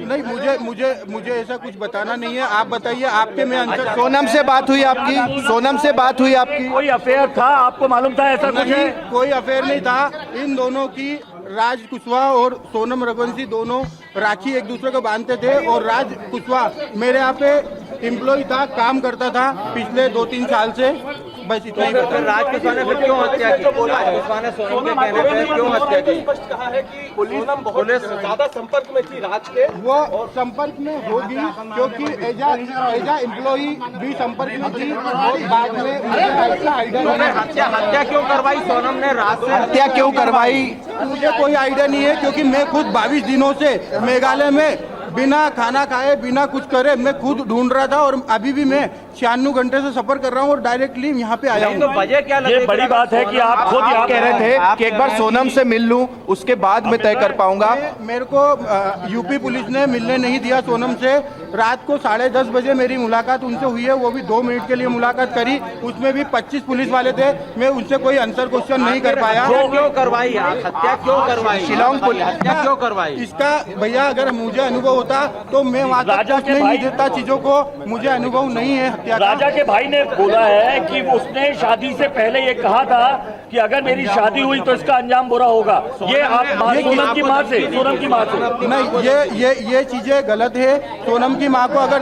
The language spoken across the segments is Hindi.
नहीं, मुझे ऐसा कुछ बताना नहीं है। आप बताइए, आपके में आंसर। सोनम से बात हुई आपकी? सोनम से बात हुई आपकी? कोई अफेयर था, आपको मालूम था ऐसा कुछ है? कोई अफेयर नहीं था। इन दोनों की, राज कुशवाहा और सोनम रघुवंशी दोनों राखी एक दूसरे को बांधते थे। और राज कुशवाहा मेरे यहाँ पे एम्प्लॉय था, काम करता था पिछले 2-3 साल से। बस इतना ही पता। राज कुशवाहा ने फिर क्यों हत्या की? कुशवाहा ने सोनम के कहने पे क्यों हत्या की? स्पष्ट कहा है कि पुलिस ज्यादा संपर्क में थी राज के। वो संपर्क में होगी क्योंकि एजा एम्प्लॉई भी संपर्क में थी। और बाद में मुझे आइडिया हत्या क्यों करवाई सोनम ने? राज से हत्या क्यों करवाई? मुझे कोई आइडिया नहीं है क्योंकि मैं खुद 22 दिनों से मेघालय में बिना खाना खाए, बिना कुछ करे मैं खुद ढूंढ रहा था। और अभी भी मैं 96 घंटे से सफर कर रहा हूँ और डायरेक्टली यहाँ पे आया हूँ। तो वजह क्या लगी? ये बड़ी बात है कि आप खुद आप कह रहे थे कि एक बार सोनम से मिल लूं, उसके बाद मैं तय कर पाऊंगा। मेरे को यूपी पुलिस ने मिलने नहीं दिया सोनम से। रात को 10:30 बजे मेरी मुलाकात उनसे हुई है, वो भी 2 मिनट के लिए मुलाकात करी। उसमें भी 25 पुलिस वाले थे। मैं उनसे कोई आंसर क्वेश्चन नहीं कर पाया। क्यों करवाई? हत्या क्यों करवाई? शिलोंग पुलिस हत्या क्यों करवाई? इसका भैया अगर मुझे अनुभव होता तो मैं वहाँ तक पहुँचने नहीं देता चीजों को। मुझे अनुभव नहीं है हत्या का। राजा के भाई ने बोला है कि उसने शादी से पहले ये कहा था कि अगर मेरी शादी हुई तो इसका अंजाम बुरा होगा। ये आप सोनम की माँ से नहीं, ये चीजें गलत है। सोनम की माँ को अगर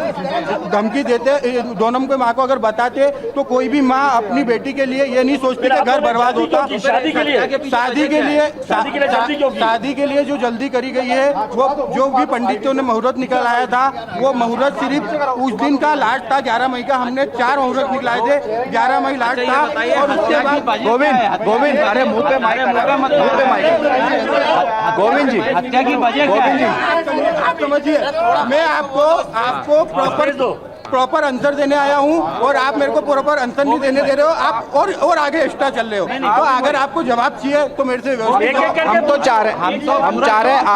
धमकी देते, सोनम की माँ को अगर बताते तो कोई भी माँ अपनी बेटी के लिए ये नहीं सोचती कि घर बर्बाद होता। शादी के लिए जो जल्दी करी गई है, वो जो भी पंडितों ने मुहूर्त निकल आया था, वो मुहूर्त सिर्फ उस दिन का लास्ट था। 11 मई का हमने 4 मुहूर्त निकलाए थे। 11 मई लास्ट था। और उसके बाद गोविंद अरे मुंह पे माइक, गोविंद जी हत्या की वजह क्या है? आप समझिए, मैं आपको प्रॉपर आंसर देने आया हूँ और आप मेरे को प्रॉपर आंसर नहीं देने दे रहे हो। आप और आगे एक्स्ट्रा चल रहे हो। तो अगर आपको जवाब चाहिए तो मेरे से व्यवस्थित। हम तो चाह रहे हैं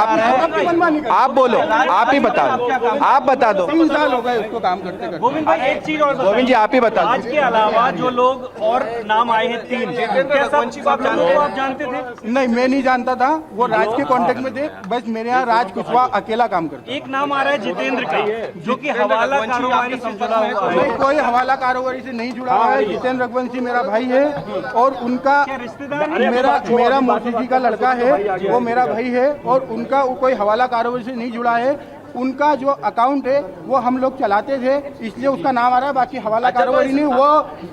आप बोलो, आप ही बता दो, आप बता दो। 3 साल हो गए उसको काम करते करते। गोविंद भाई, एक चीज और गोविंद जी आप ही बता आज दो। के अलावा जो लोग और नाम आए हैं 3, क्या सब लोगों को आप जानते थे? नहीं, मैं नहीं जानता था। वो राज के कांटेक्ट में थे। बस मेरे यहाँ राज कुशवाहा अकेला काम करता। एक नाम आ रहा है जितेंद्र का, जो कि हवाला कारोबारी से जुड़ा हुआ है। नहीं, कोई हवाला कारोबारी से नहीं जुड़ा हुआ है। जितेंद्र रघुवंशी मेरा भाई है और उनका रिश्तेदार मेरा मौसी जी का लड़का है, वो मेरा भाई है। और उनका कोई हवाला कारोबारी से नहीं जुड़ा है। उनका जो अकाउंट है वो हम लोग चलाते थे, इसलिए उसका नाम आ रहा है। बाकी हवाला कारोबारी नहीं, वो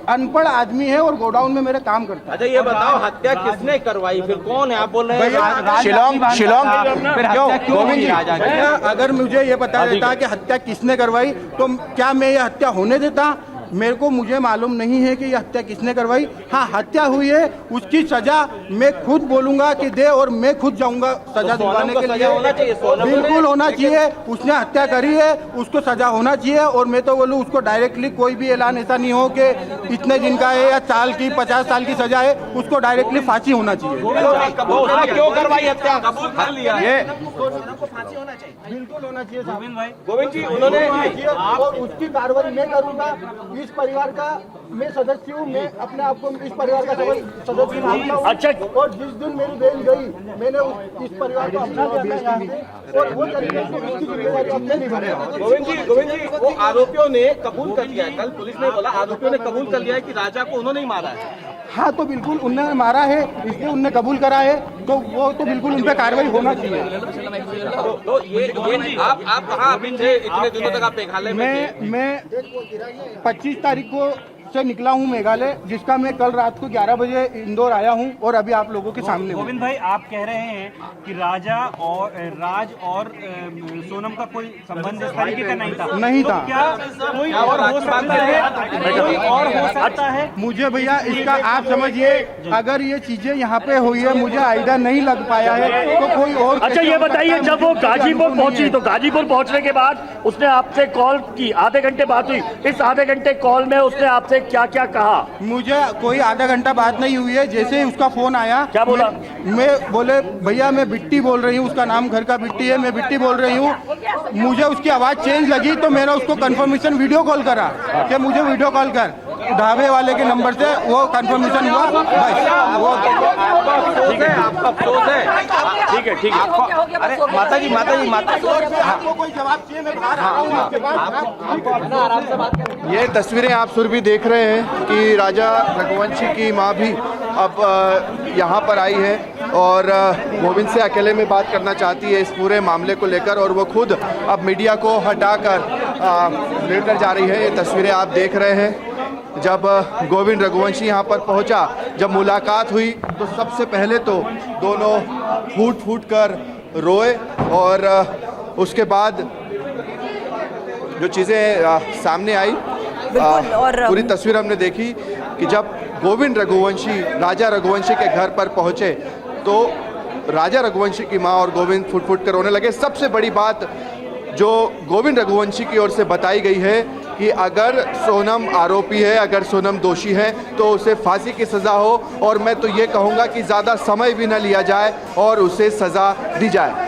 अनपढ़ आदमी है और गोडाउन में मेरे काम करता है। अच्छा ये बताओ, हत्या किसने करवाई? फिर कौन है? आप बोल रहे हैं शिलोंग गोविंद जी, अगर मुझे ये बता देता कि हत्या किसने करवाई तो क्या मैं ये हत्या होने देता? मुझे मालूम नहीं है कि ये हत्या किसने करवाई। हाँ, हत्या हुई है, उसकी सजा मैं खुद बोलूंगा कि दे और मैं खुद जाऊंगा सजा दिलवाने के लिए। बिल्कुल होना चाहिए। उसने हत्या करी है, उसको सजा होना चाहिए। और मैं तो बोलूँ उसको डायरेक्टली कोई भी ऐलान ऐसा नहीं हो कि इतने दिन का है या साल की 50 साल की सजा है, उसको डायरेक्टली फांसी होना चाहिए। क्यों करवाई हत्या? ये बिल्कुल होना चाहिए गोविंद भाई। गोविंद जी, उन्होंने और उसकी कार्रवाई मैं करूंगा। इस परिवार का मैं सदस्य हूँ। मैं अपने आप को इस परिवार का सदस्य मानता हूँ। अच्छा। और जिस दिन मेरी बेल गई, मैंने इस परिवार को अपना किया यहाँ से और वो तरीके से उसकी जिम्मेदारी हमने निभाई। गोविंद जी, वो आरोपियों ने कबूल कर लिया है। कल पुलिस ने बोला आरोपियों ने कबूल कर लिया है कि राजा को उन्होंने ही मारा है। हाँ, तो बिल्कुल उनने मारा है, इसलिए उनने कबूल करा है, तो वो तो बिल्कुल उन पर कार्रवाई होना चाहिए। तो ये आप कहाँ अभी थे? इतने दिनों तक आप मेघालय में थे? मैं 25 तारीख को से निकला हूँ मेघालय, जिसका मैं कल रात को 11 बजे इंदौर आया हूँ और अभी आप लोगों के सामने हूँ। गोविंद भाई, आप कह रहे हैं कि राज और सोनम का कोई संबंध इस तरीके का नहीं था। नहीं था। तो क्या कोई और हो सकता है? कोई और हो सकता है? मुझे भैया इसका आप समझिए, अगर ये चीजें यहाँ पे हुई है, मुझे आइडिया नहीं लग पाया है तो कोई और। अच्छा ये बताइए, जब वो गाजीपुर पहुंची तो गाजीपुर पहुंचने के बाद उसने आपसे कॉल की, आधे घंटे बात हुई। इस आधे घंटे कॉल में उसने आपसे क्या क्या कहा? मुझे कोई आधा घंटा बात नहीं हुई है। जैसे ही उसका फोन आया, क्या बोला? मैं बोले भैया मैं बिट्टी बोल रही हूँ, उसका नाम घर का बिट्टी है, मैं बिट्टी बोल रही हूँ। मुझे उसकी आवाज़ चेंज लगी तो मैंने उसको कंफर्मेशन वीडियो कॉल करा कि मुझे वीडियो कॉल कर। ढाबे वाले के नंबर से वो कंफर्मेशन हुआ बस वो आपका अफसोस है। ठीक है, ठीक है। अरे माता जी आपको कोई जवाब चाहिए मैं बाहर आ रहा हूँ आपके पास। ये तस्वीरें आप सुर भी देख रहे हैं कि राजा रघुवंशी की मां भी अब यहाँ पर आई है और गोविंद से अकेले में बात करना चाहती है इस पूरे मामले को लेकर, और वो खुद अब मीडिया को हटाकर लेकर जा रही है। ये तस्वीरें आप देख रहे हैं। जब गोविंद रघुवंशी यहाँ पर पहुँचा, जब मुलाकात हुई तो सबसे पहले तो दोनों फूट फूट कर रोए और उसके बाद जो चीज़ें सामने आई पूरी तस्वीर हमने देखी कि जब गोविंद रघुवंशी राजा रघुवंशी के घर पर पहुँचे तो राजा रघुवंशी की माँ और गोविंद फुट फुट कर रोने लगे। सबसे बड़ी बात जो गोविंद रघुवंशी की ओर से बताई गई है कि अगर सोनम आरोपी है, अगर सोनम दोषी है तो उसे फांसी की सज़ा हो, और मैं तो ये कहूँगा कि ज़्यादा समय भी न लिया जाए और उसे सज़ा दी जाए।